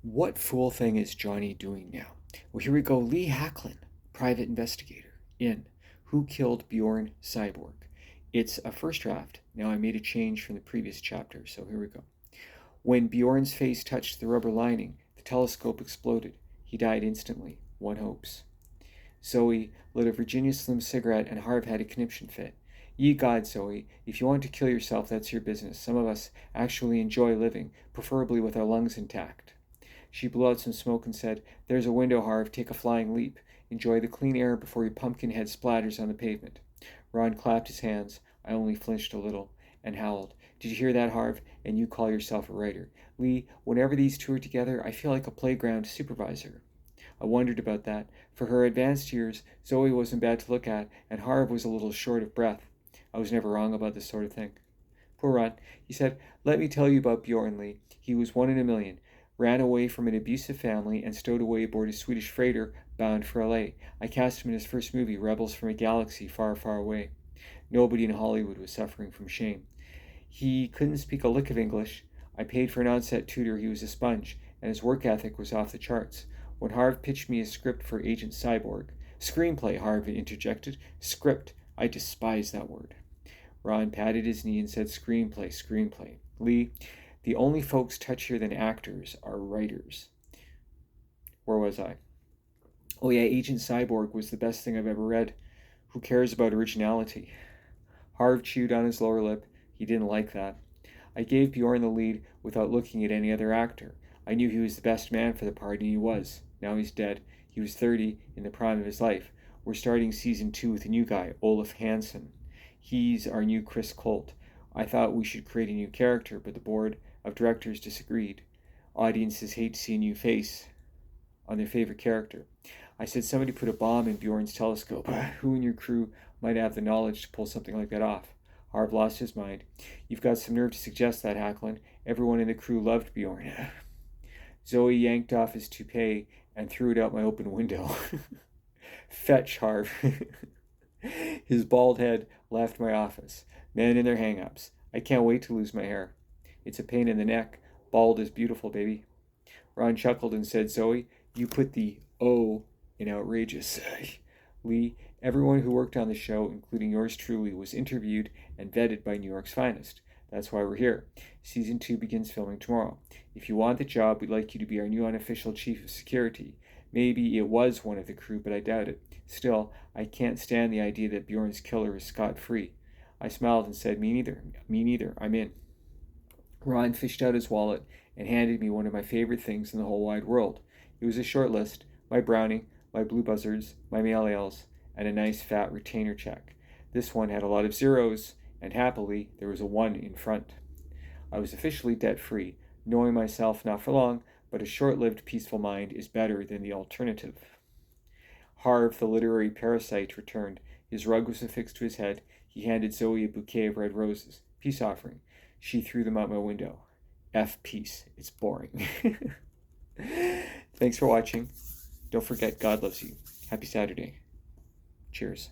What fool thing is Johnny doing now? Well, here we go. Lee Hacklin, private investigator, in Who Killed Bjorn Cyborg. It's a first draft. Now I made a change from the previous chapter, so here we go. When Bjorn's face touched the rubber lining, the telescope exploded. He died instantly. One hopes. Zoe lit a Virginia Slim cigarette and Harv had a conniption fit. Ye God, Zoe, if you want to kill yourself, that's your business. Some of us actually enjoy living, preferably with our lungs intact. She blew out some smoke and said, There's a window, Harv. Take a flying leap. Enjoy the clean air before your pumpkin head splatters on the pavement. Ron clapped his hands. I only flinched a little and howled. Did you hear that, Harv? And you call yourself a writer. Lee, whenever these two are together, I feel like a playground supervisor. I wondered about that. For her advanced years, Zoe wasn't bad to look at, and Harv was a little short of breath. I was never wrong about this sort of thing. Poor Ron. He said, Let me tell you about Bjorn, Lee. He was one in a million. Ran away from an abusive family and stowed away aboard a Swedish freighter bound for LA. I cast him in his first movie, Rebels from a Galaxy Far, Far Away. Nobody in Hollywood was suffering from shame. He couldn't speak a lick of English. I paid for an on-set tutor. He was a sponge, and his work ethic was off the charts. When Harv pitched me a script for Agent Cyborg, screenplay, Harv interjected. Script. I despise that word. Ron patted his knee and said, Screenplay, screenplay. Lee, the only folks touchier than actors are writers. Where was I? Oh yeah, Agent Cyborg was the best thing I've ever read. Who cares about originality? Harv chewed on his lower lip. He didn't like that. I gave Bjorn the lead without looking at any other actor. I knew he was the best man for the part, and he was. Now he's dead. He was 30, in the prime of his life. We're starting season 2 with a new guy, Olaf Hansen. He's our new Chris Colt. I thought we should create a new character, but the board of directors disagreed. Audiences hate to see a new face on their favorite character. I said somebody put a bomb in Bjorn's telescope. Who in your crew might have the knowledge to pull something like that off? Harv lost his mind. You've got some nerve to suggest that, Hacklin. Everyone in the crew loved Bjorn. Zoe yanked off his toupee and threw it out my open window. Fetch, Harv. His bald head left my office. Men in their hang-ups. I can't wait to lose my hair. It's a pain in the neck. Bald is beautiful, baby. Ron chuckled and said, Zoe, you put the O in outrageous. Lee, everyone who worked on the show, including yours truly, was interviewed and vetted by New York's finest. That's why we're here. Season 2 begins filming tomorrow. If you want the job, we'd like you to be our new unofficial chief of security. Maybe it was one of the crew, but I doubt it. Still, I can't stand the idea that Bjorn's killer is scot-free. I smiled and said, Me neither. Me neither. I'm in. Ron fished out his wallet and handed me one of my favorite things in the whole wide world. It was a short list, my brownie, my blue buzzards, my male ales, and a nice fat retainer check. This one had a lot of zeros, and happily there was a 1 in front. I was officially debt-free, knowing myself not for long, but a short-lived peaceful mind is better than the alternative. Harv, the literary parasite, returned. His rug was affixed to his head. He handed Zoe a bouquet of red roses. Peace offering. She threw them out my window. F peace. It's boring. Thanks for watching. Don't forget, God loves you. Happy Saturday. Cheers.